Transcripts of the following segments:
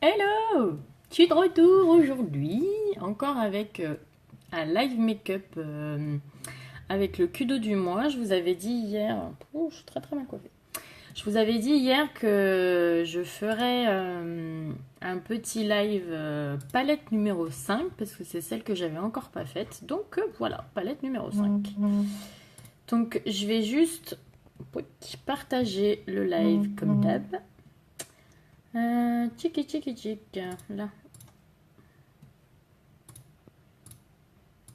Hello! Je suis de retour aujourd'hui, encore avec un live make-up avec le Kudo du mois. Je vous avais dit hier, oh, je suis très très mal coiffée. Je vous avais dit hier que je ferais un petit live palette numéro 5 parce que c'est celle que j'avais encore pas faite. Donc voilà, palette numéro 5. Donc je vais juste partager le live comme d'hab. Tchiki tchiki tchik, là.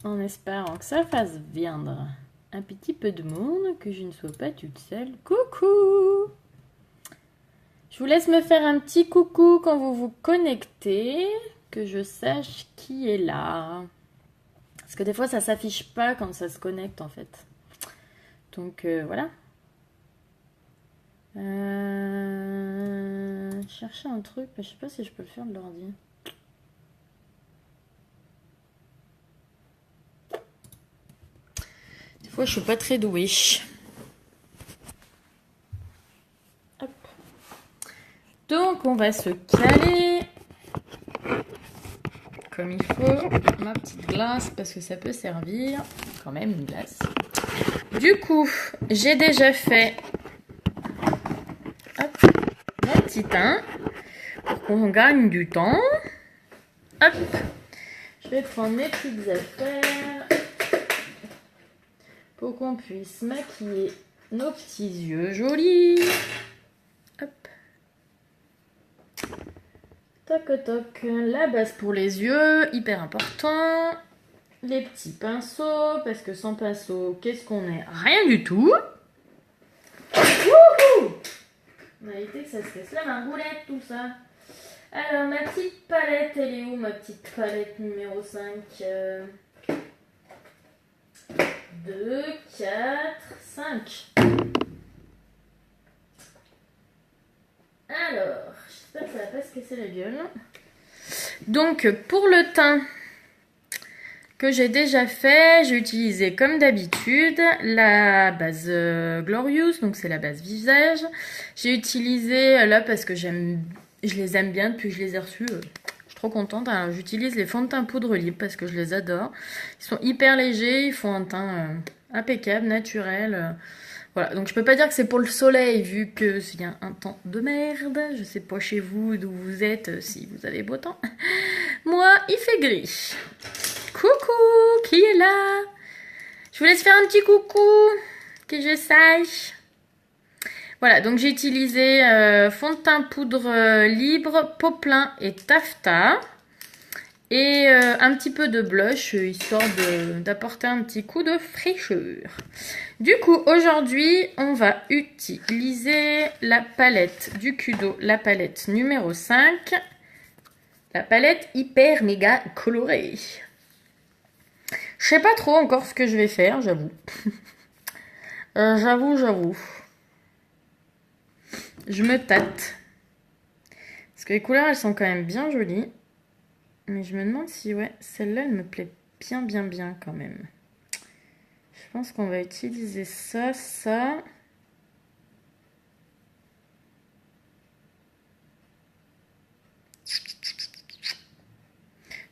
En espérant que ça fasse viendre un petit peu de monde, que je ne sois pas toute seule. Coucou! Je vous laisse me faire un petit coucou quand vous vous connectez, que je sache qui est là. Parce que des fois ça s'affiche pas quand ça se connecte en fait. Donc voilà. Chercher un truc, mais je sais pas si je peux le faire de l'ordi. Des fois, je suis pas très douée. Hop. Donc, on va se caler comme il faut. Ma petite glace, parce que ça peut servir quand même une glace. Du coup, j'ai déjà fait mon petit teint pour qu'on gagne du temps. Hop. Je vais prendre mes petites affaires pour qu'on puisse maquiller nos petits yeux jolis. Hop. Toc toc. La base pour les yeux, hyper important. Les petits pinceaux, parce que sans pinceau, qu'est-ce qu'on est? Rien du tout. Wouhou! On a été que ça se fait là, ma roulette, tout ça. Alors, ma petite palette, elle est où, ma petite palette numéro 5? 2, 4, 5. Alors, j'espère que ça va pas se casser la gueule. Donc, pour le teint que j'ai déjà fait, j'ai utilisé comme d'habitude la base Glorious, donc c'est la base visage. J'ai utilisé là parce que je les aime bien depuis que je les ai reçus. Je suis trop contente. Alors, j'utilise les fonds de teint poudre libre parce que je les adore. Ils sont hyper légers, ils font un teint impeccable, naturel. Voilà, donc je peux pas dire que c'est pour le soleil vu que s'il y a un temps de merde. Je sais pas chez vous d'où vous êtes si vous avez beau temps. Moi, il fait gris. Coucou, qui est là? Je vous laisse faire un petit coucou, que je sache. Voilà, donc j'ai utilisé fond de teint poudre libre, Poplin et Taffeta. Et un petit peu de blush, histoire d'apporter un petit coup de fraîcheur. Du coup, aujourd'hui, on va utiliser la palette du Kudo, la palette numéro 5. La palette hyper méga colorée. Je sais pas trop encore ce que je vais faire, j'avoue. J'avoue. Je me tâte. Parce que les couleurs, elles sont quand même bien jolies. Mais je me demande si, ouais, celle-là, elle me plaît bien quand même. Je pense qu'on va utiliser ça.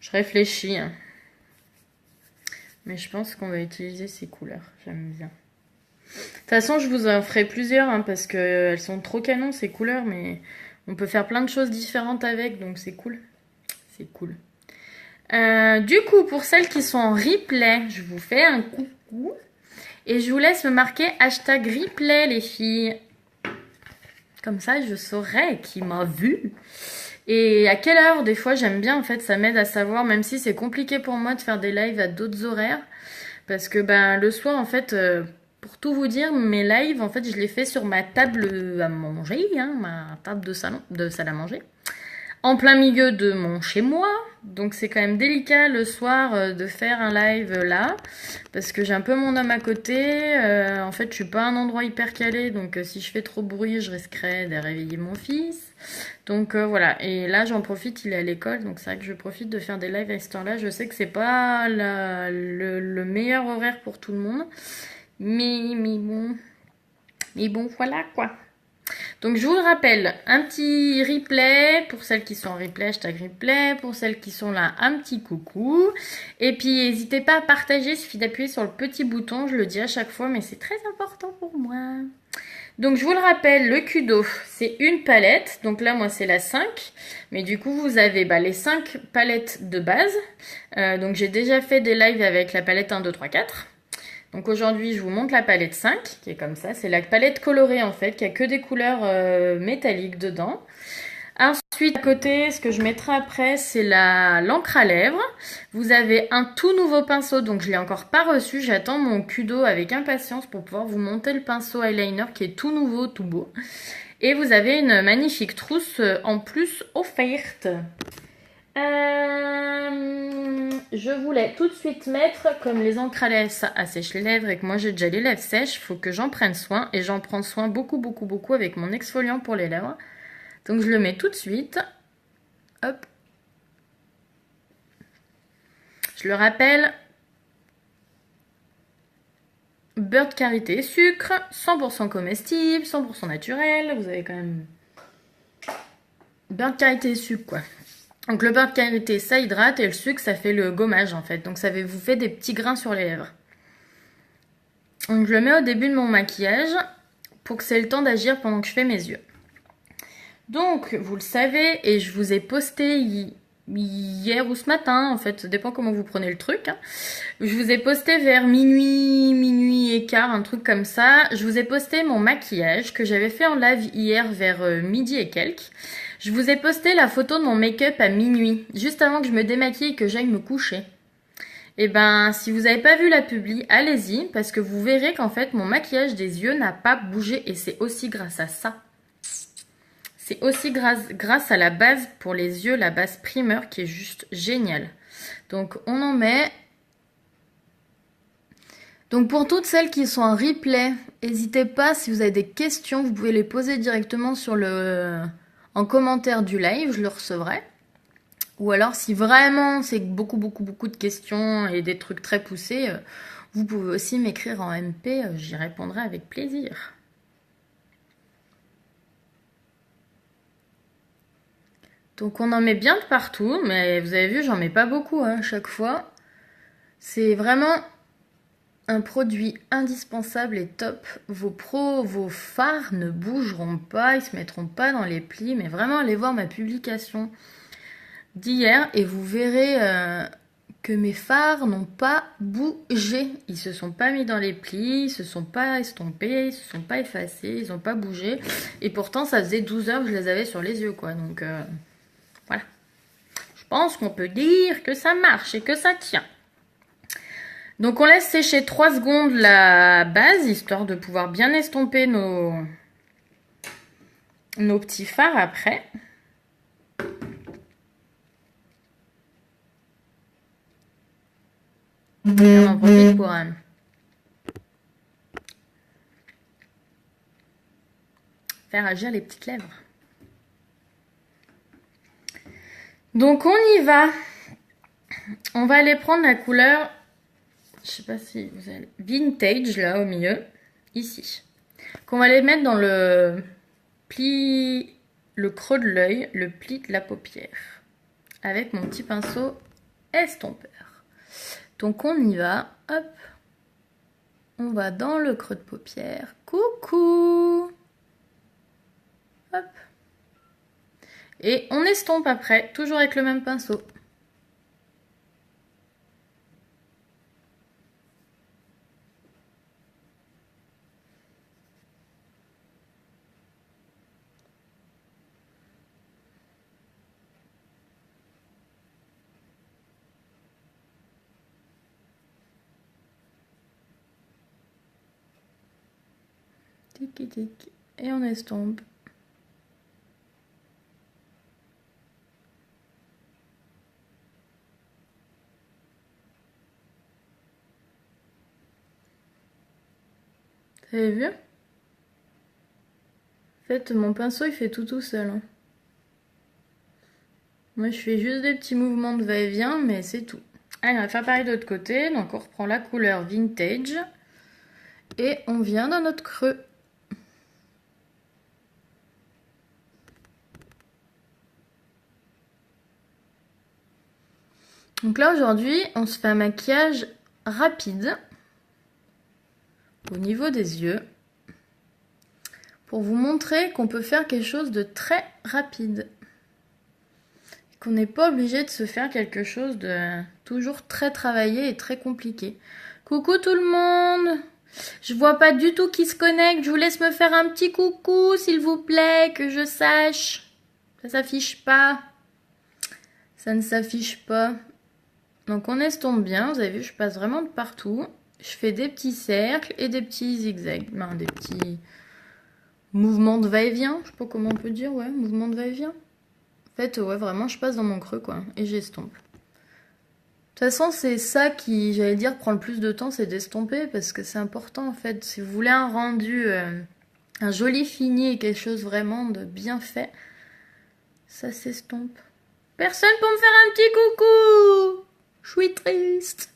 Je réfléchis. Hein. Mais je pense qu'on va utiliser ces couleurs. J'aime bien. De toute façon, je vous en ferai plusieurs hein, parce qu'elles sont trop canon ces couleurs. Mais on peut faire plein de choses différentes avec. Donc c'est cool. C'est cool. Du coup, pour celles qui sont en replay, je vous fais un coucou. Et je vous laisse me marquer hashtag replay, les filles. Comme ça, je saurai qui m'a vu. Et à quelle heure, des fois, j'aime bien, en fait, ça m'aide à savoir, même si c'est compliqué pour moi de faire des lives à d'autres horaires. Parce que, le soir, en fait, pour tout vous dire, mes lives, en fait, je les fais sur ma table à manger, hein, ma table de salle à manger. En plein milieu de mon chez-moi. Donc c'est quand même délicat le soir de faire un live là. Parce que j'ai un peu mon homme à côté. En fait, je suis pas à un endroit hyper calé. Donc si je fais trop de bruit, je risquerais de réveiller mon fils. Donc voilà. Et là, j'en profite, il est à l'école. Donc c'est vrai que je profite de faire des lives à cette heure-là. Je sais que c'est pas le meilleur horaire pour tout le monde. Mais bon, voilà quoi. Donc je vous le rappelle, un petit replay, pour celles qui sont en replay, hashtag replay, pour celles qui sont là, un petit coucou. Et puis n'hésitez pas à partager, il suffit d'appuyer sur le petit bouton, je le dis à chaque fois, mais c'est très important pour moi. Donc je vous le rappelle, le Kudo, c'est une palette. Donc là, moi, c'est la 5. Mais du coup, vous avez les 5 palettes de base. Donc j'ai déjà fait des lives avec la palette 1, 2, 3, 4. Donc aujourd'hui, je vous montre la palette 5, qui est comme ça. C'est la palette colorée, en fait, qui a que des couleurs métalliques dedans. Ensuite, à côté, ce que je mettrai après, c'est l'encre à lèvres. Vous avez un tout nouveau pinceau, donc je ne l'ai encore pas reçu. J'attends mon Kudo avec impatience pour pouvoir vous monter le pinceau eyeliner qui est tout nouveau, tout beau. Et vous avez une magnifique trousse en plus offerte. Je voulais tout de suite mettre, comme les encres à lèvres, ça assèche les lèvres et que moi j'ai déjà les lèvres sèches, il faut que j'en prenne soin. Et j'en prends soin beaucoup, beaucoup, beaucoup avec mon exfoliant pour les lèvres. Donc je le mets tout de suite. Hop. Je le rappelle. Beurre de karité, sucre, 100% comestible, 100% naturel. Vous avez quand même... Beurre de karité et sucre, quoi. Donc le beurre de karité, ça hydrate et le sucre, ça fait le gommage, en fait. Donc ça vous fait des petits grains sur les lèvres. Donc je le mets au début de mon maquillage pour que c'est le temps d'agir pendant que je fais mes yeux. Donc, vous le savez, et je vous ai posté hier ou ce matin, en fait, ça dépend comment vous prenez le truc. Hein. Je vous ai posté vers minuit et quart, un truc comme ça. Je vous ai posté mon maquillage que j'avais fait en live hier vers midi et quelques. Je vous ai posté la photo de mon make-up à minuit, juste avant que je me démaquille et que j'aille me coucher. Et ben, si vous n'avez pas vu la publi, allez-y, parce que vous verrez qu'en fait, mon maquillage des yeux n'a pas bougé et c'est aussi grâce à ça. C'est aussi grâce à la base pour les yeux, la base primer qui est juste géniale. Donc on en met. Donc pour toutes celles qui sont en replay, n'hésitez pas, si vous avez des questions, vous pouvez les poser directement en commentaire du live, je le recevrai. Ou alors si vraiment c'est beaucoup de questions et des trucs très poussés, vous pouvez aussi m'écrire en MP, j'y répondrai avec plaisir. Donc on en met bien de partout, mais vous avez vu, j'en mets pas beaucoup à chaque fois. C'est vraiment un produit indispensable et top. Vos fards ne bougeront pas, ils se mettront pas dans les plis, mais vraiment allez voir ma publication d'hier et vous verrez que mes fards n'ont pas bougé. Ils se sont pas mis dans les plis, ils se sont pas estompés, ils se sont pas effacés, ils ont pas bougé. Et pourtant ça faisait 12 heures que je les avais sur les yeux, quoi. Donc... voilà. Je pense qu'on peut dire que ça marche et que ça tient. Donc on laisse sécher 3 secondes la base, histoire de pouvoir bien estomper nos petits fards après. Et on en profite pour faire agir les petites lèvres. Donc on y va. On va aller prendre la couleur, je sais pas si vous allez, vintage là au milieu, ici. Qu'on va aller mettre dans le pli, le creux de l'œil, le pli de la paupière. Avec mon petit pinceau estompeur. Donc on y va, hop. On va dans le creux de paupière. Coucou. Hop. Et on estompe après, toujours avec le même pinceau. Tic tic. Et on estompe. Vous avez vu? En fait, mon pinceau, il fait tout seul. Hein. Moi, je fais juste des petits mouvements de va-et-vient, mais c'est tout. Allez, on va faire pareil de l'autre côté. Donc, on reprend la couleur vintage. Et on vient dans notre creux. Donc là aujourd'hui, on se fait un maquillage rapide au niveau des yeux pour vous montrer qu'on peut faire quelque chose de très rapide. Qu'on n'est pas obligé de se faire quelque chose de toujours très travaillé et très compliqué. Coucou tout le monde! Je vois pas du tout qui se connecte. Je vous laisse me faire un petit coucou s'il vous plaît, que je sache. Ça s'affiche pas. Ça ne s'affiche pas. Donc on estompe bien, vous avez vu, je passe vraiment de partout. Je fais des petits cercles et des petits zigzags. Ben, des petits mouvements de va-et-vient. Je sais pas comment on peut dire, ouais, mouvement de va-et-vient. En fait, ouais, vraiment, je passe dans mon creux, quoi. Et j'estompe. De toute façon, c'est ça qui, j'allais dire, prend le plus de temps, c'est d'estomper. Parce que c'est important, en fait. Si vous voulez un rendu, un joli fini et quelque chose vraiment de bien fait, ça s'estompe. Personne pour me faire un petit coucou! Je suis triste.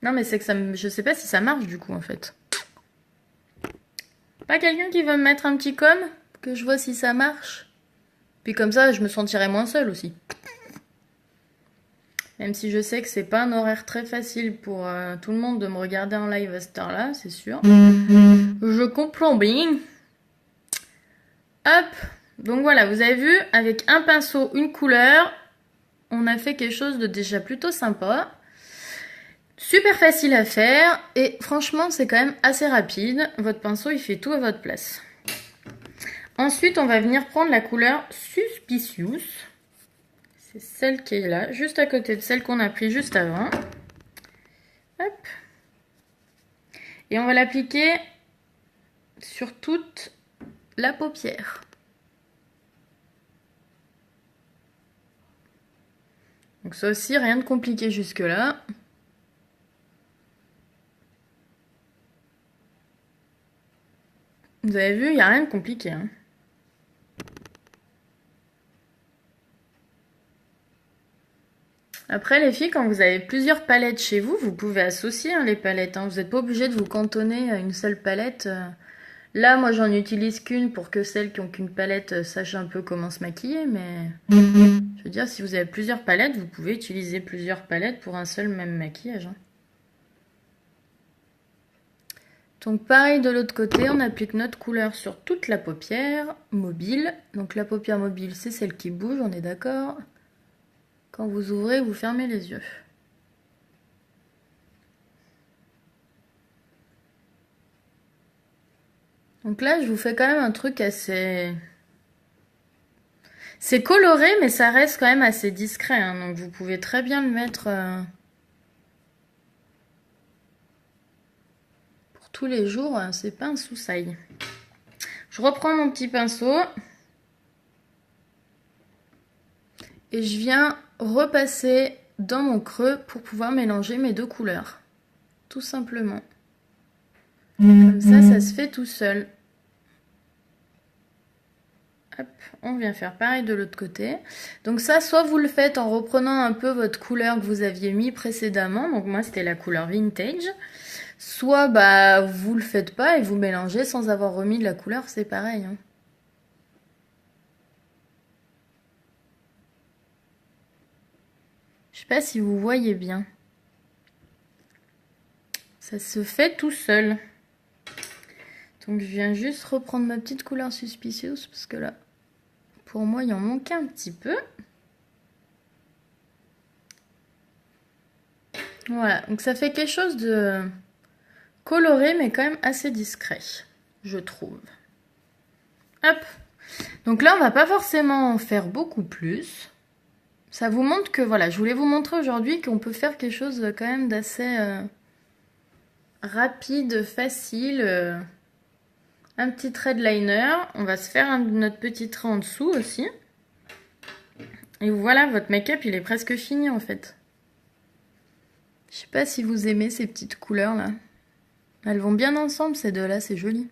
Non, mais c'est que ça me... Je sais pas si ça marche, du coup, en fait. Pas quelqu'un qui veut me mettre un petit com? Que je vois si ça marche. Puis comme ça, je me sentirai moins seule aussi. Même si je sais que c'est pas un horaire très facile pour tout le monde de me regarder en live à cette heure-là, c'est sûr. Je comprends bien. Hop. Donc voilà, vous avez vu, avec un pinceau, une couleur, on a fait quelque chose de déjà plutôt sympa. Super facile à faire. Et franchement, c'est quand même assez rapide. Votre pinceau, il fait tout à votre place. Ensuite, on va venir prendre la couleur Suspicious. C'est celle qui est là, juste à côté de celle qu'on a pris juste avant. Hop. Et on va l'appliquer sur toute la paupière. Donc ça aussi, rien de compliqué jusque-là. Vous avez vu, il n'y a rien de compliqué. Hein. Après, les filles, quand vous avez plusieurs palettes chez vous, vous pouvez associer hein, les palettes. Hein. Vous n'êtes pas obligé de vous cantonner à une seule palette. Là, moi, j'en utilise qu'une pour que celles qui n'ont qu'une palette sachent un peu comment se maquiller. Mais je veux dire, si vous avez plusieurs palettes, vous pouvez utiliser plusieurs palettes pour un seul même maquillage. Hein. Donc pareil de l'autre côté, on applique notre couleur sur toute la paupière mobile. Donc la paupière mobile, c'est celle qui bouge, on est d'accord. Quand vous ouvrez, vous fermez les yeux. Donc là, je vous fais quand même un truc assez... C'est coloré, mais ça reste quand même assez discret. Hein, donc vous pouvez très bien le mettre... tous les jours, c'est pas un souci. Je reprends mon petit pinceau et je viens repasser dans mon creux pour pouvoir mélanger mes deux couleurs. Tout simplement. Comme ça se fait tout seul. Hop, on vient faire pareil de l'autre côté. Donc ça, soit vous le faites en reprenant un peu votre couleur que vous aviez mis précédemment. Donc moi, c'était la couleur Vintage. Soit bah vous le faites pas et vous mélangez sans avoir remis de la couleur, c'est pareil. Hein. Je sais pas si vous voyez bien. Ça se fait tout seul. Donc je viens juste reprendre ma petite couleur Suspicious parce que là, pour moi, il en manquait un petit peu. Voilà, donc ça fait quelque chose de... coloré mais quand même assez discret, je trouve. Hop. Donc là, on va pas forcément en faire beaucoup plus. Ça vous montre que, voilà, je voulais vous montrer aujourd'hui qu'on peut faire quelque chose quand même d'assez rapide, facile. Un petit trait de liner. On va se faire notre petit trait en dessous aussi. Et voilà, votre make-up, il est presque fini en fait. Je sais pas si vous aimez ces petites couleurs là. Elles vont bien ensemble, ces deux-là, c'est joli.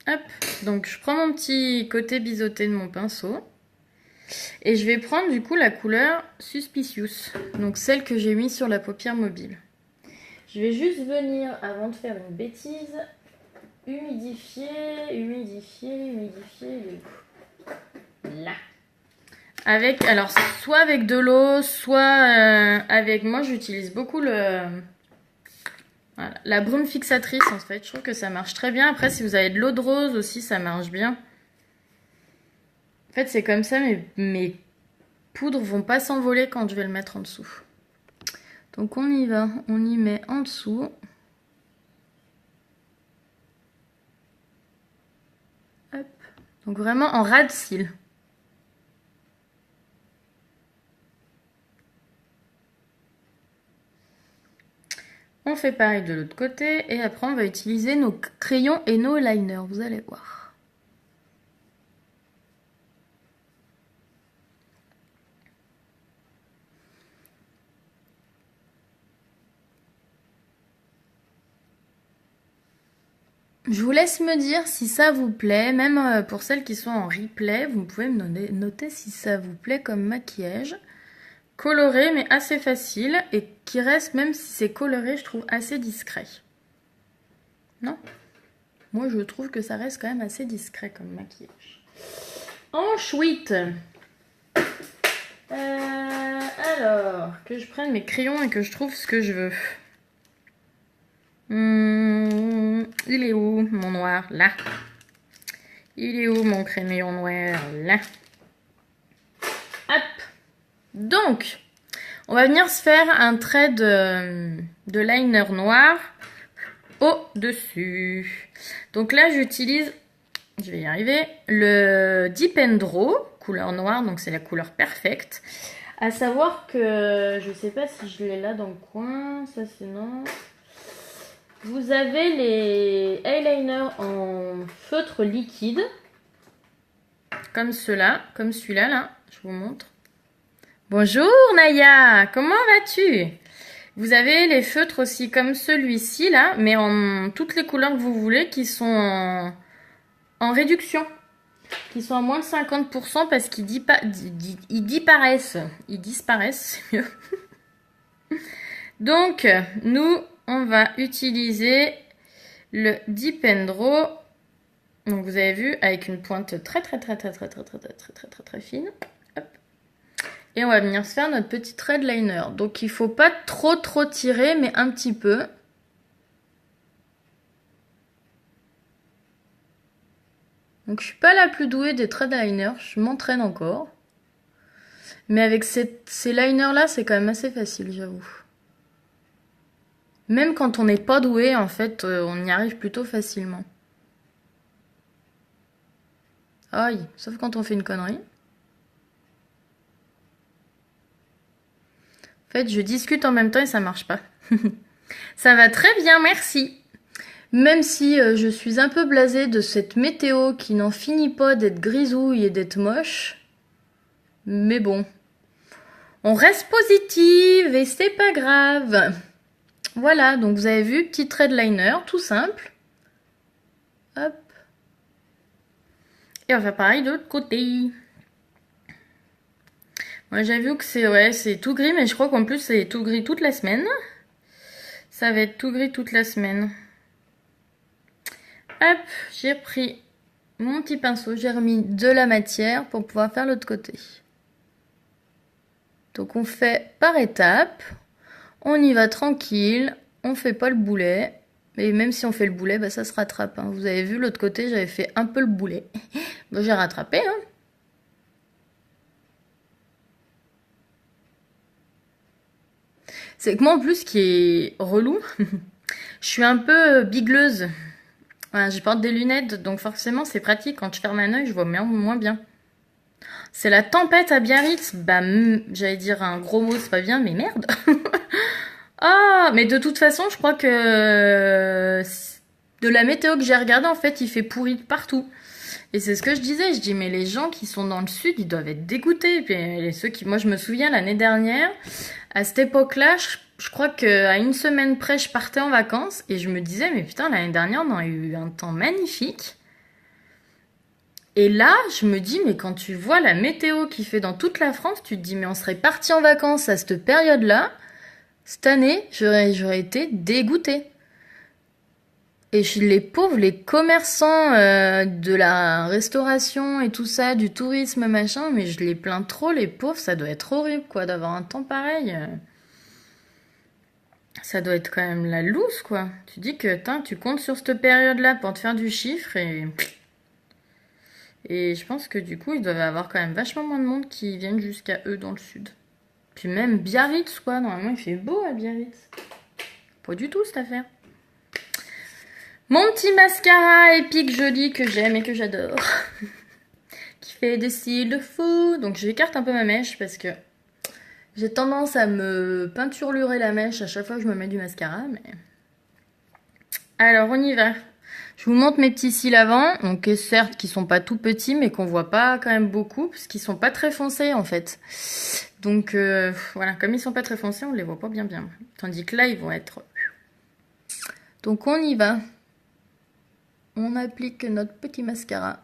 Hop, donc je prends mon petit côté biseauté de mon pinceau. Et je vais prendre du coup la couleur Suspicious. Donc celle que j'ai mise sur la paupière mobile. Je vais juste venir, avant de faire une bêtise, humidifier, il est où? Là. Avec, alors, soit avec de l'eau, soit avec, moi j'utilise beaucoup voilà, la brume fixatrice en fait. Je trouve que ça marche très bien. Après, si vous avez de l'eau de rose aussi, ça marche bien. En fait, c'est comme ça, mes poudres vont pas s'envoler quand je vais le mettre en dessous. Donc on y va, on y met en dessous. Hop. Donc vraiment en ras de cils. On fait pareil de l'autre côté et après on va utiliser nos crayons et nos liners, vous allez voir. Je vous laisse me dire si ça vous plaît, même pour celles qui sont en replay, vous pouvez me noter si ça vous plaît comme maquillage. Coloré mais assez facile et qui reste, même si c'est coloré, je trouve assez discret. Non? Moi je trouve que ça reste quand même assez discret comme maquillage. Ensuite, alors que je prenne mes crayons et que je trouve ce que je veux. Il est où mon noir? Là. Il est où mon crayon noir? Là. Hop. Donc, on va venir se faire un trait de liner noir au-dessus. Donc là, j'utilise, je vais y arriver, le Dip and Draw, couleur noire, donc c'est la couleur perfecte. À savoir que, je sais pas si je l'ai là dans le coin, ça c'est non. Vous avez les eyeliners en feutre liquide, comme cela, comme celui-là, là, je vous montre. Bonjour Naya, comment vas-tu? Vous avez les feutres aussi comme celui-ci là, mais en toutes les couleurs que vous voulez, qui sont en réduction, qui sont à moins de 50% parce qu'ils disparaissent. Ils disparaissent, c'est mieux. Donc, nous, on va utiliser le Dip and Draw. Donc, vous avez vu, avec une pointe très fine. Et on va venir se faire notre petit trait de liner. Donc il ne faut pas trop tirer, mais un petit peu. Donc je suis pas la plus douée des traits de liner, je m'entraîne encore. Mais avec ces liners là, c'est quand même assez facile, j'avoue. Même quand on n'est pas doué, en fait, on y arrive plutôt facilement. Aïe, sauf quand on fait une connerie. En fait, je discute en même temps et ça marche pas. Ça va très bien, merci. Même si je suis un peu blasée de cette météo qui n'en finit pas d'être grisouille et d'être moche. Mais bon, on reste positive et c'est pas grave. Voilà, donc vous avez vu, petit trait de liner, tout simple. Hop. Et on va faire pareil de l'autre côté. Moi j'ai vu que c'est tout gris, mais je crois qu'en plus c'est tout gris toute la semaine. Ça va être tout gris toute la semaine. Hop, j'ai pris mon petit pinceau, j'ai remis de la matière pour pouvoir faire l'autre côté. Donc on fait par étapes, on y va tranquille, on fait pas le boulet. Mais même si on fait le boulet, bah ça se rattrape. Hein. Vous avez vu l'autre côté, j'avais fait un peu le boulet. Bon, j'ai rattrapé, hein. C'est que moi en plus, ce qui est relou, je suis un peu bigleuse. Voilà, je porte des lunettes, donc forcément c'est pratique. Quand je ferme un œil, je vois moins bien. C'est la tempête à Biarritz. Bah, j'allais dire un gros mot, c'est pas bien, mais merde. Ah, mais de toute façon, je crois que de la météo que j'ai regardée, en fait, il fait pourri de partout. Et c'est ce que je disais. Je dis, mais les gens qui sont dans le sud, ils doivent être dégoûtés. Et puis ceux qui, moi, je me souviens l'année dernière, à cette époque-là, je crois qu'à une semaine près, je partais en vacances et je me disais, mais putain, l'année dernière, on a eu un temps magnifique. Et là, je me dis, mais quand tu vois la météo qu'il fait dans toute la France, tu te dis, mais on serait parti en vacances à cette période-là. Cette année, j'aurais été dégoûtée. Et les pauvres, les commerçants de la restauration et tout ça, du tourisme, machin, mais je les plains trop, les pauvres, ça doit être horrible, quoi, d'avoir un temps pareil. Ça doit être quand même la loose, quoi. Tu dis que, tu comptes sur cette période-là pour te faire du chiffre et je pense que du coup, ils doivent avoir quand même vachement moins de monde qui viennent jusqu'à eux dans le sud. Puis même Biarritz, quoi. Normalement, il fait beau à Biarritz. Pas du tout, cette affaire. Mon petit mascara épique joli que j'aime et que j'adore. Qui fait des cils de fou. Donc j'écarte un peu ma mèche parce que j'ai tendance à me peinturlurer la mèche à chaque fois que je me mets du mascara. Mais... Alors on y va. Je vous montre mes petits cils avant. Donc certes qui sont pas tout petits mais qu'on voit pas quand même beaucoup. Parce qu'ils sont pas très foncés en fait. Donc voilà, comme ils sont pas très foncés, on les voit pas bien bien. Tandis que là ils vont être... Donc on y va. On applique notre petit mascara.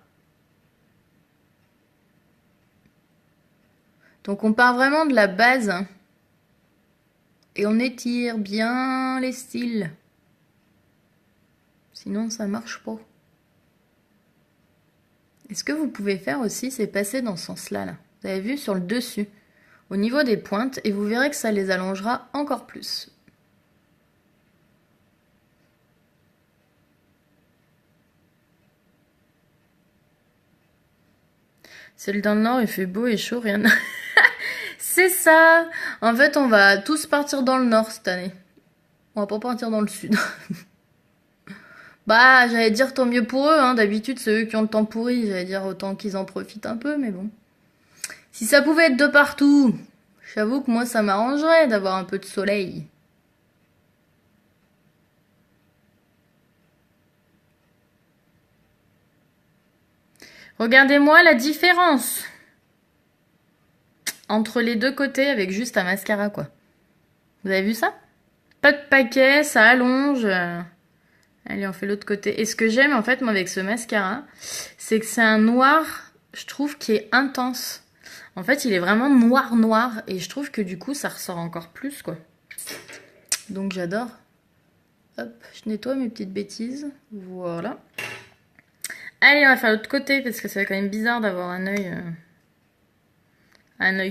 Donc on part vraiment de la base. Et on étire bien les cils. Sinon ça marche pas. Et ce que vous pouvez faire aussi, c'est passer dans ce sens-là. Là. Vous avez vu sur le dessus, au niveau des pointes, et vous verrez que ça les allongera encore plus. Celle dans le nord, il fait beau et chaud, rien. C'est ça. En fait, on va tous partir dans le nord cette année. On va pas partir dans le sud. Bah, j'allais dire tant mieux pour eux, hein. D'habitude, c'est eux qui ont le temps pourri. J'allais dire autant qu'ils en profitent un peu, mais bon. Si ça pouvait être de partout, j'avoue que moi, ça m'arrangerait d'avoir un peu de soleil. Regardez-moi la différence entre les deux côtés avec juste un mascara, quoi. Vous avez vu ça? Pas de paquet, ça allonge. Allez, on fait l'autre côté. Et ce que j'aime, en fait, moi, avec ce mascara, c'est que c'est un noir, je trouve, qui est intense. En fait, il est vraiment noir, noir. Et je trouve que, du coup, ça ressort encore plus, quoi. Donc, j'adore. Hop, je nettoie mes petites bêtises. Voilà. Allez, on va faire l'autre côté, parce que c'est quand même bizarre d'avoir un œil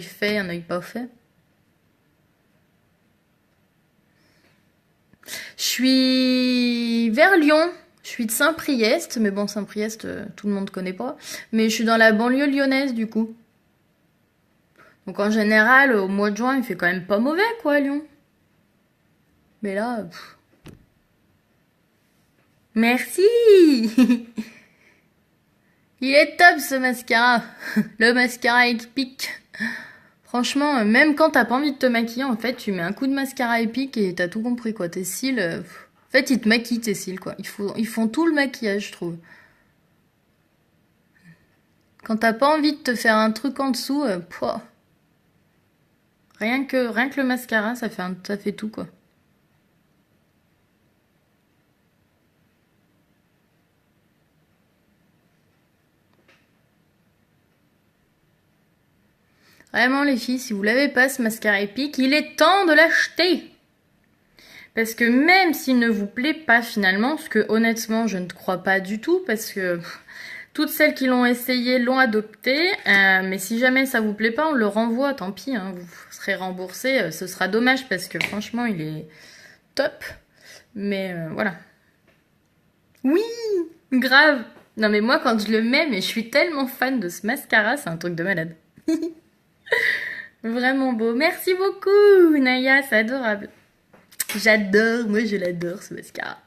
fait, un œil pas fait. Je suis vers Lyon. Je suis de Saint-Priest, mais bon, Saint-Priest, tout le monde connaît pas. Mais je suis dans la banlieue lyonnaise, du coup. Donc en général, au mois de juin, il fait quand même pas mauvais, quoi, à Lyon. Mais là... Pff. Merci. Il est top, ce mascara. Le mascara épique. Franchement, même quand t'as pas envie de te maquiller, en fait, tu mets un coup de mascara épique et t'as tout compris, quoi. Tes cils... En fait, ils te maquillent, tes cils, quoi. Ils font tout le maquillage, je trouve. Quand t'as pas envie de te faire un truc en dessous, pouah. Rien que le mascara, ça fait tout, quoi. Vraiment, les filles, si vous l'avez pas, ce mascara épique, il est temps de l'acheter. Parce que même s'il ne vous plaît pas finalement, ce que honnêtement, je ne crois pas du tout, parce que toutes celles qui l'ont essayé l'ont adopté. Mais si jamais ça vous plaît pas, on le renvoie, tant pis, hein, vous serez remboursé. Ce sera dommage parce que franchement, il est top. Mais voilà. Oui, grave. Non mais moi, quand je le mets, mais je suis tellement fan de ce mascara, c'est un truc de malade. Vraiment beau. Merci beaucoup, Naya, c'est adorable. J'adore, moi je l'adore ce mascara.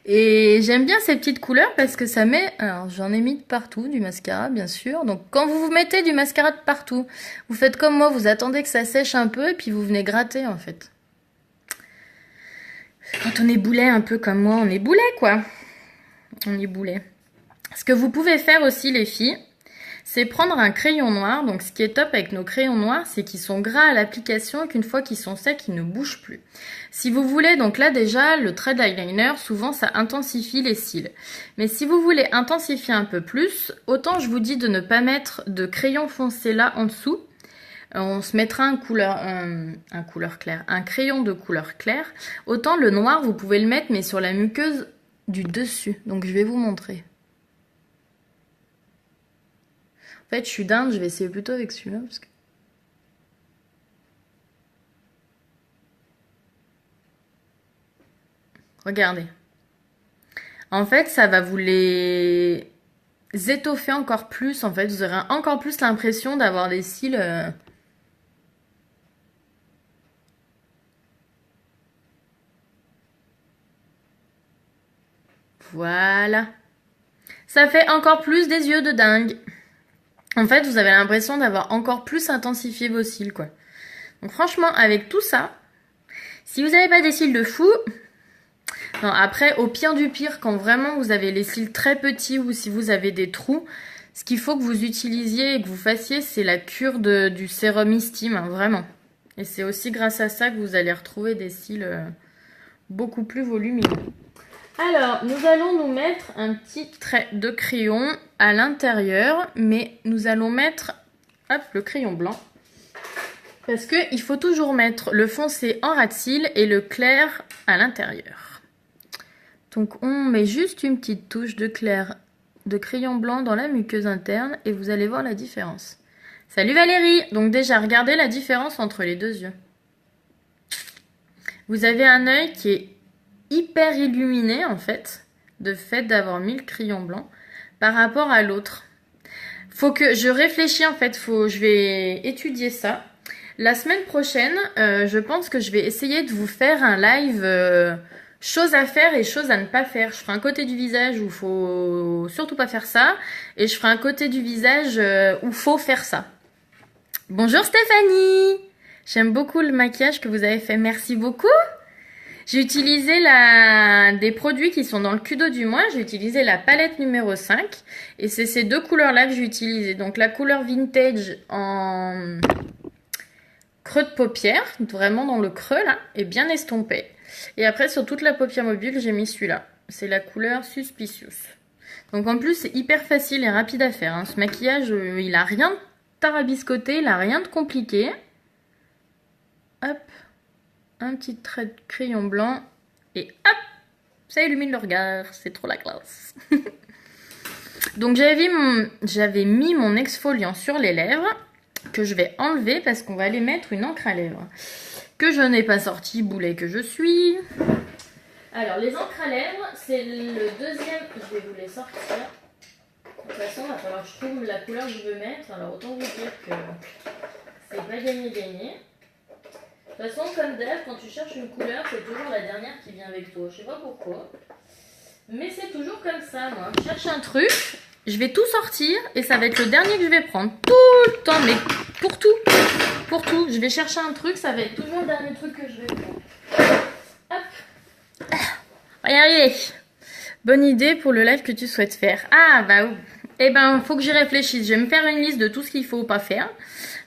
Et j'aime bien ces petites couleurs parce que ça met... Alors j'en ai mis de partout, du mascara bien sûr. Donc quand vous mettez du mascara de partout, vous faites comme moi, vous attendez que ça sèche un peu et puis vous venez gratter en fait. Quand on est boulet un peu comme moi, on est boulet quoi. On est boulet. Ce que vous pouvez faire aussi les filles, c'est prendre un crayon noir. Donc ce qui est top avec nos crayons noirs, c'est qu'ils sont gras à l'application et qu'une fois qu'ils sont secs, ils ne bougent plus. Si vous voulez, donc là déjà, le trait d'eyeliner, souvent ça intensifie les cils. Mais si vous voulez intensifier un peu plus, autant je vous dis de ne pas mettre de crayon foncé là en dessous. On se mettra un crayon de couleur claire. Autant le noir, vous pouvez le mettre, mais sur la muqueuse du dessus. Donc je vais vous montrer. En fait, je suis dingue, je vais essayer plutôt avec celui-là. Parce que... Regardez. En fait, ça va vous les étoffer encore plus. En fait, vous aurez encore plus l'impression d'avoir des cils... Voilà. Ça fait encore plus des yeux de dingue. En fait, vous avez l'impression d'avoir encore plus intensifié vos cils, quoi. Donc franchement, avec tout ça, si vous n'avez pas des cils de fou... Non, après, au pire du pire, quand vraiment vous avez les cils très petits ou si vous avez des trous, ce qu'il faut que vous utilisiez et que vous fassiez, c'est la cure du sérum Esteem, hein, vraiment. Et c'est aussi grâce à ça que vous allez retrouver des cils beaucoup plus volumineux. Alors, nous allons nous mettre un petit trait de crayon à l'intérieur, mais nous allons mettre, hop, le crayon blanc. Parce qu'il faut toujours mettre le foncé en ras de cils et le clair à l'intérieur. Donc, on met juste une petite touche de clair de crayon blanc dans la muqueuse interne et vous allez voir la différence. Salut Valérie! Donc déjà, regardez la différence entre les deux yeux. Vous avez un œil qui est hyper illuminé en fait d'avoir mis le crayon blanc par rapport à l'autre. Faut que je réfléchis en fait, je vais étudier ça. La semaine prochaine, je pense que je vais essayer de vous faire un live choses à faire et choses à ne pas faire. Je ferai un côté du visage où faut surtout pas faire ça et je ferai un côté du visage où faut faire ça. Bonjour Stéphanie! J'aime beaucoup le maquillage que vous avez fait, merci beaucoup! J'ai utilisé des produits qui sont dans le Kudo du mois. J'ai utilisé la palette numéro 5. Et c'est ces deux couleurs-là que j'ai utilisées. Donc la couleur vintage en creux de paupière. Vraiment dans le creux là. Et bien estompé. Et après sur toute la paupière mobile, j'ai mis celui-là. C'est la couleur Suspicious. Donc en plus, c'est hyper facile et rapide à faire. Hein. Ce maquillage, il a rien de tarabiscoté. Il a rien de compliqué. Hop. Un petit trait de crayon blanc et hop, ça illumine le regard, c'est trop la classe. Donc j'avais mis mon exfoliant sur les lèvres que je vais enlever parce qu'on va aller mettre une encre à lèvres que je n'ai pas sorti, boulet que je suis. Alors les encres à lèvres, c'est le deuxième, je vais vous les sortir. De toute façon, il va falloir que je trouve la couleur que je veux mettre, alors autant vous dire que c'est pas gagné. De toute façon, comme d'hab, quand tu cherches une couleur, c'est toujours la dernière qui vient avec toi. Je sais pas pourquoi. Mais c'est toujours comme ça, moi. Je cherche un truc, je vais tout sortir et ça va être le dernier que je vais prendre. Tout le temps, mais pour tout. Pour tout. Je vais chercher un truc, ça va être toujours le dernier truc que je vais prendre. Hop. On va y arriver. Bonne idée pour le live que tu souhaites faire. Ah, bah oui. Eh ben, faut que j'y réfléchisse. Je vais me faire une liste de tout ce qu'il faut pas faire.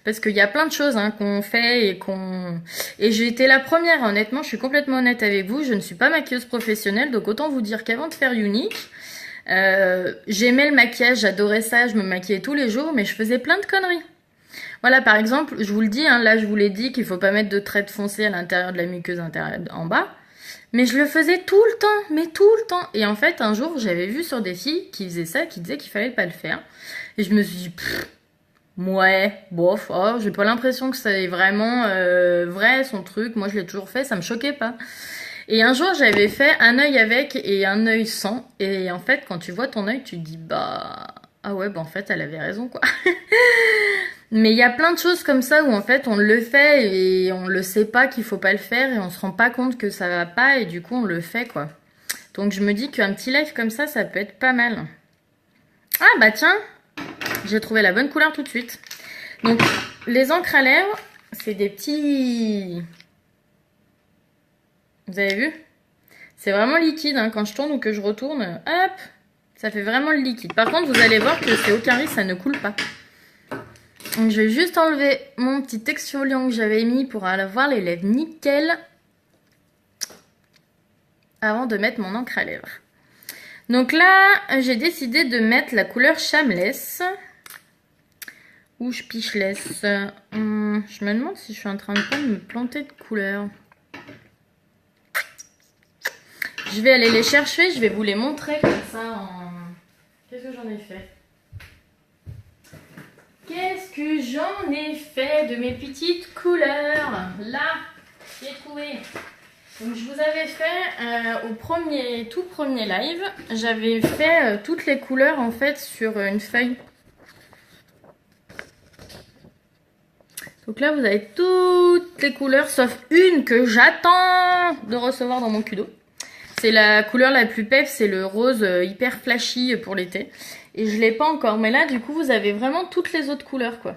Parce qu'il y a plein de choses hein, qu'on fait et j'ai été la première, honnêtement, je suis complètement honnête avec vous, je ne suis pas maquilleuse professionnelle, donc autant vous dire qu'avant de faire Unique, j'aimais le maquillage, j'adorais ça, je me maquillais tous les jours, mais je faisais plein de conneries. Voilà, par exemple, je vous le dis, hein, là je vous l'ai dit qu'il faut pas mettre de traits foncés à l'intérieur de la muqueuse intérieure en bas, mais je le faisais tout le temps, mais tout le temps. Et en fait, un jour, j'avais vu sur des filles qui faisaient ça, qui disaient qu'il fallait pas le faire, et je me suis dit... Ouais, bof, oh, j'ai pas l'impression que c'est vraiment vrai son truc. Moi, je l'ai toujours fait, ça me choquait pas. Et un jour, j'avais fait un œil avec et un œil sans. Et en fait, quand tu vois ton œil, tu te dis, bah... Ah ouais, bah en fait, elle avait raison, quoi. Mais il y a plein de choses comme ça où en fait, on le fait et on le sait pas qu'il faut pas le faire et on se rend pas compte que ça va pas et du coup, on le fait, quoi. Donc, je me dis qu'un petit live comme ça peut être pas mal. Ah bah tiens, j'ai trouvé la bonne couleur tout de suite. Donc, les encres à lèvres, c'est des petits... Vous avez vu? C'est vraiment liquide, hein. Quand je tourne ou que je retourne, hop, ça fait vraiment le liquide. Par contre, vous allez voir que c'est aucun risque, ça ne coule pas. Donc, je vais juste enlever mon petit exfoliant que j'avais mis pour avoir les lèvres nickel avant de mettre mon encre à lèvres. Donc là, j'ai décidé de mettre la couleur Shameless. Ou je picheless. Je me demande si je suis en train de pas me planter de couleur. je vais aller les chercher, je vais vous les montrer comme ça en... Qu'est-ce que j'en ai fait? Qu'est-ce que j'en ai fait de mes petites couleurs? Là, j'ai trouvé. Donc je vous avais fait au tout premier live, j'avais fait toutes les couleurs en fait sur une feuille. Donc là vous avez toutes les couleurs sauf une que j'attends de recevoir dans mon cudo. C'est la couleur la plus pep, c'est le rose hyper flashy pour l'été. Et je l'ai pas encore, mais là du coup vous avez vraiment toutes les autres couleurs quoi.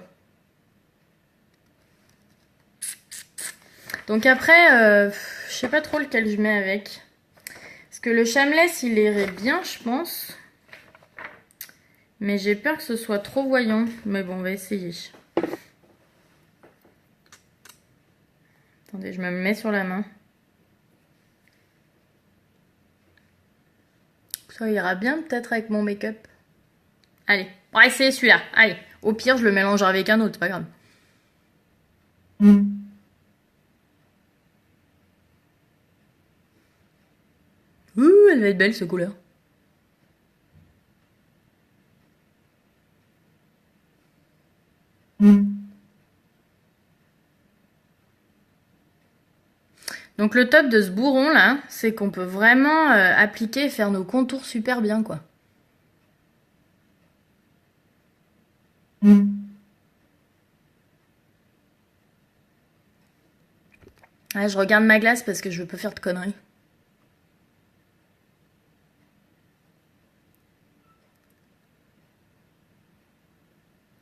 Donc après, je sais pas trop lequel je mets avec. Parce que le Shameless il irait bien je pense. Mais j'ai peur que ce soit trop voyant. Mais bon on va essayer. Attendez, je me mets sur la main. Ça ira bien peut-être avec mon make-up. Allez, on va essayer celui-là. Allez, au pire, je le mélangerai avec un autre, c'est pas grave. Ouh, elle va être belle, cette couleur. Donc le top de ce bourron là, c'est qu'on peut vraiment appliquer et faire nos contours super bien quoi. Ah, je regarde ma glace parce que je veux pas faire de conneries.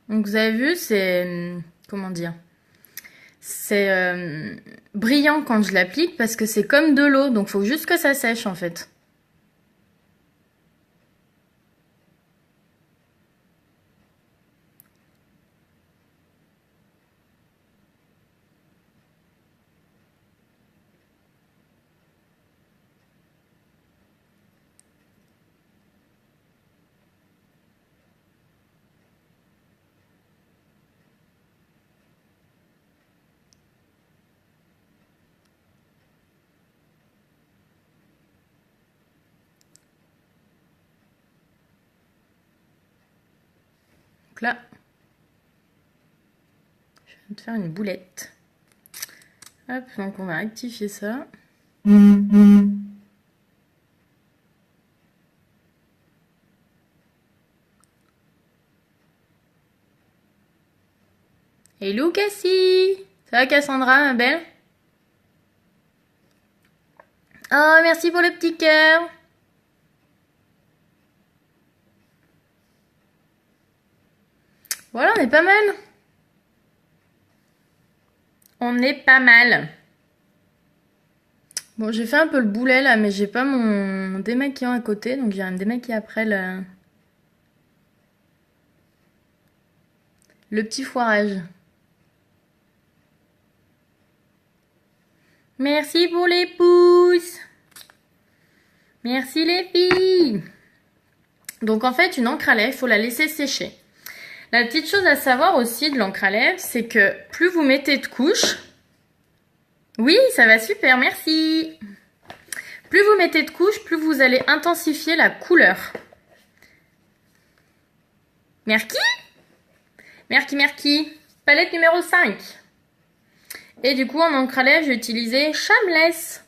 Donc vous avez vu, c'est... Comment dire? C'est brillant quand je l'applique parce que c'est comme de l'eau, donc faut juste que ça sèche en fait. Donc là, je vais te faire une boulette. Hop, donc on va rectifier ça. Hello Cassie! Ça va Cassandra, ma belle? Oh, merci pour le petit cœur! Voilà, on est pas mal. On est pas mal. Bon, j'ai fait un peu le boulet là, mais j'ai pas mon démaquillant à côté, donc j'ai un démaquiller après le petit foirage. Merci pour les pouces. Merci les filles. Donc en fait, une encre à lèvres, il faut la laisser sécher. La petite chose à savoir aussi de l'encre à lèvres, c'est que plus vous mettez de couches... Oui, ça va super, merci. Plus vous mettez de couches, plus vous allez intensifier la couleur. Merci. Merci. Palette numéro 5. Et du coup, en encre à lèvres, j'ai utilisé Shameless.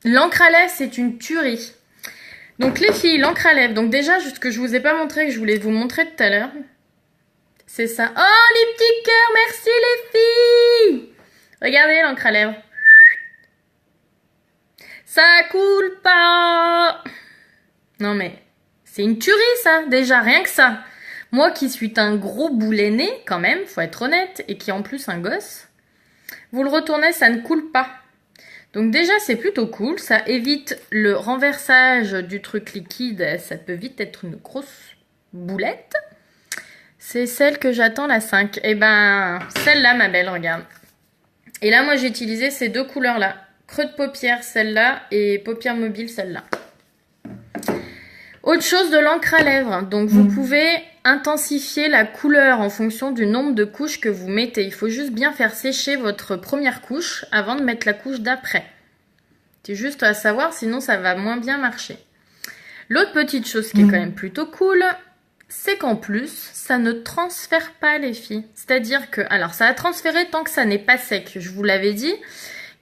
L'encre à lèvres, c'est une tuerie. Donc les filles, l'encre à lèvres. Donc déjà, ce que je vous ai pas montré, que je voulais vous montrer tout à l'heure, c'est ça. Oh, les petits cœurs, merci les filles. Regardez l'encre à lèvres. Ça coule pas. Non mais, c'est une tuerie ça, déjà, rien que ça. Moi qui suis un gros boulet né, quand même, faut être honnête, et qui est en plus un gosse, vous le retournez, ça ne coule pas. Donc déjà, c'est plutôt cool, ça évite le renversage du truc liquide, ça peut vite être une grosse boulette. C'est celle que j'attends, la 5. Et ben, celle-là, ma belle, regarde. Et là, moi, j'ai utilisé ces deux couleurs-là. Creux de paupière, celle-là, et paupière mobile, celle-là. Autre chose de l'encre à lèvres. Donc, vous pouvez intensifier la couleur en fonction du nombre de couches que vous mettez. Il faut juste bien faire sécher votre première couche avant de mettre la couche d'après. C'est juste à savoir, sinon ça va moins bien marcher. L'autre petite chose qui est quand même plutôt cool, c'est qu'en plus, ça ne transfère pas les filles. C'est-à-dire que, alors ça a transféré tant que ça n'est pas sec. Je vous l'avais dit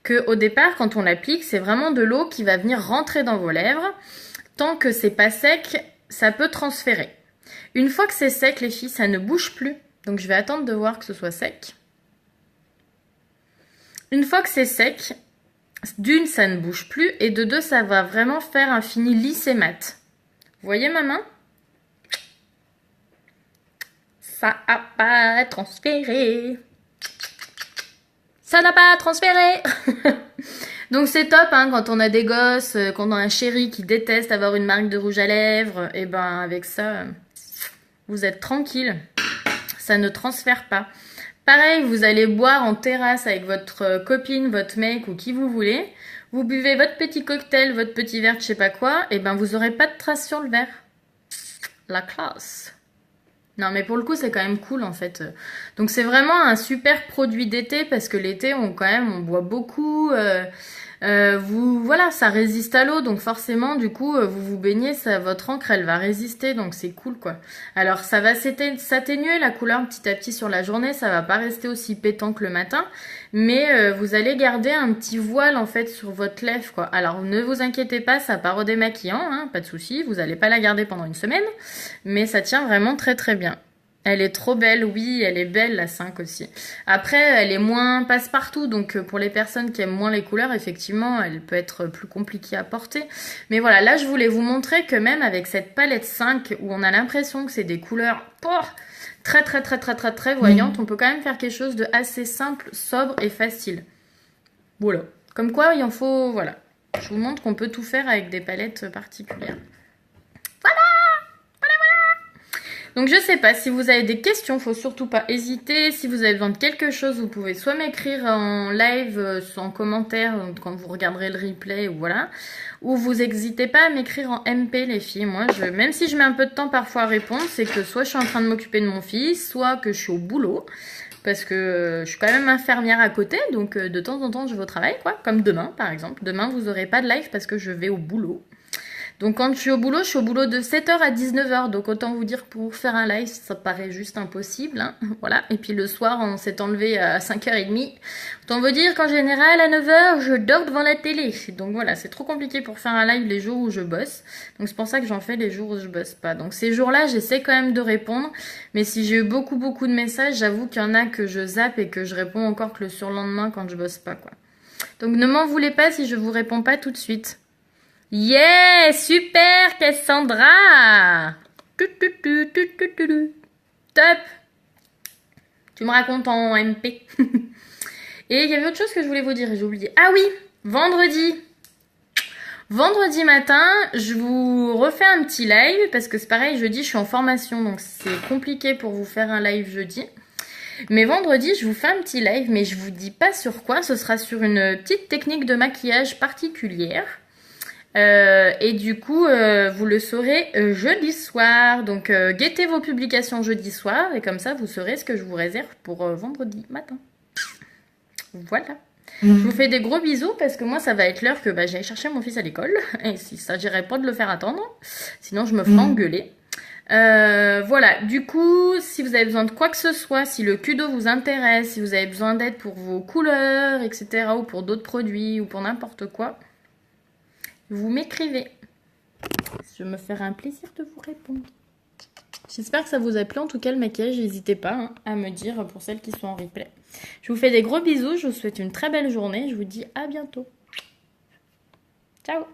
qu'au départ, quand on l'applique, c'est vraiment de l'eau qui va venir rentrer dans vos lèvres. Tant que c'est pas sec, ça peut transférer. Une fois que c'est sec, les filles, ça ne bouge plus. Donc je vais attendre de voir que ce soit sec. Une fois que c'est sec, d'une, ça ne bouge plus. Et de deux, ça va vraiment faire un fini lisse et mat. Vous voyez ma main ? Ça n'a pas transféré. Ça n'a pas transféré. Donc c'est top hein, quand on a des gosses, quand on a un chéri qui déteste avoir une marque de rouge à lèvres. Et ben avec ça, vous êtes tranquille. Ça ne transfère pas. Pareil, vous allez boire en terrasse avec votre copine, votre mec ou qui vous voulez. Vous buvez votre petit cocktail, votre petit verre de je sais pas quoi. Et ben vous n'aurez pas de traces sur le verre. La classe. Non mais pour le coup c'est quand même cool en fait. Donc c'est vraiment un super produit d'été parce que l'été on boit beaucoup. Voilà, ça résiste à l'eau donc forcément du coup vous vous baignez, votre encre elle va résister donc c'est cool quoi. Alors ça va s'atténuer la couleur petit à petit sur la journée, ça va pas rester aussi pétant que le matin, mais vous allez garder un petit voile en fait sur votre lèvre quoi. Alors ne vous inquiétez pas, ça part au démaquillant, hein, pas de souci, vous allez pas la garder pendant une semaine, mais ça tient vraiment très très bien. Elle est trop belle, oui, elle est belle la 5 aussi. Après, elle est moins passe-partout, donc pour les personnes qui aiment moins les couleurs, effectivement, elle peut être plus compliquée à porter. Mais voilà, là je voulais vous montrer que même avec cette palette 5, où on a l'impression que c'est des couleurs très voyantes, on peut quand même faire quelque chose de assez simple, sobre et facile. Voilà. Comme quoi, il en faut, voilà. Je vous montre qu'on peut tout faire avec des palettes particulières. Donc je sais pas, si vous avez des questions, faut surtout pas hésiter. Si vous avez besoin de quelque chose, vous pouvez soit m'écrire en live, soit en commentaire quand vous regarderez le replay, ou voilà. Ou vous n'hésitez pas à m'écrire en MP les filles. Moi, même si je mets un peu de temps parfois à répondre, c'est que soit je suis en train de m'occuper de mon fils, soit que je suis au boulot. Parce que je suis quand même infirmière à côté, donc de temps en temps je vais au travail, quoi. Comme demain par exemple. Demain vous n'aurez pas de live parce que je vais au boulot. Donc quand je suis au boulot de 7h à 19h. Donc autant vous dire que pour faire un live, ça paraît juste impossible. Hein. Voilà. Et puis le soir, on s'est enlevé à 5h30. Autant vous dire qu'en général, à 9h, je dors devant la télé. Donc voilà, c'est trop compliqué pour faire un live les jours où je bosse. Donc c'est pour ça que j'en fais les jours où je bosse pas. Donc ces jours-là, j'essaie quand même de répondre. Mais si j'ai eu beaucoup de messages, j'avoue qu'il y en a que je zappe et que je réponds encore que le surlendemain quand je bosse pas, quoi. Donc ne m'en voulez pas si je vous réponds pas tout de suite. Yeah, super Cassandra. Top. Tu me racontes en MP. Et il y avait autre chose que je voulais vous dire et j'ai oublié. Ah oui, vendredi matin, je vous refais un petit live parce que c'est pareil, jeudi je suis en formation donc c'est compliqué pour vous faire un live jeudi. Mais vendredi, je vous fais un petit live mais je vous dis pas sur quoi, ce sera sur une petite technique de maquillage particulière. Et du coup, vous le saurez jeudi soir. Donc, guettez vos publications jeudi soir. Et comme ça, vous saurez ce que je vous réserve pour vendredi matin. Voilà. Je vous fais des gros bisous parce que moi, ça va être l'heure que j'aille chercher mon fils à l'école. Et si ça n'irait pas de le faire attendre. Sinon, je me ferai engueuler. Voilà. Du coup, si vous avez besoin de quoi que ce soit, si le Kudo vous intéresse, si vous avez besoin d'aide pour vos couleurs, etc. ou pour d'autres produits ou pour n'importe quoi, vous m'écrivez. Je me ferai un plaisir de vous répondre. J'espère que ça vous a plu. En tout cas, le maquillage, n'hésitez pas à me dire pour celles qui sont en replay. Je vous fais des gros bisous. Je vous souhaite une très belle journée. Je vous dis à bientôt. Ciao.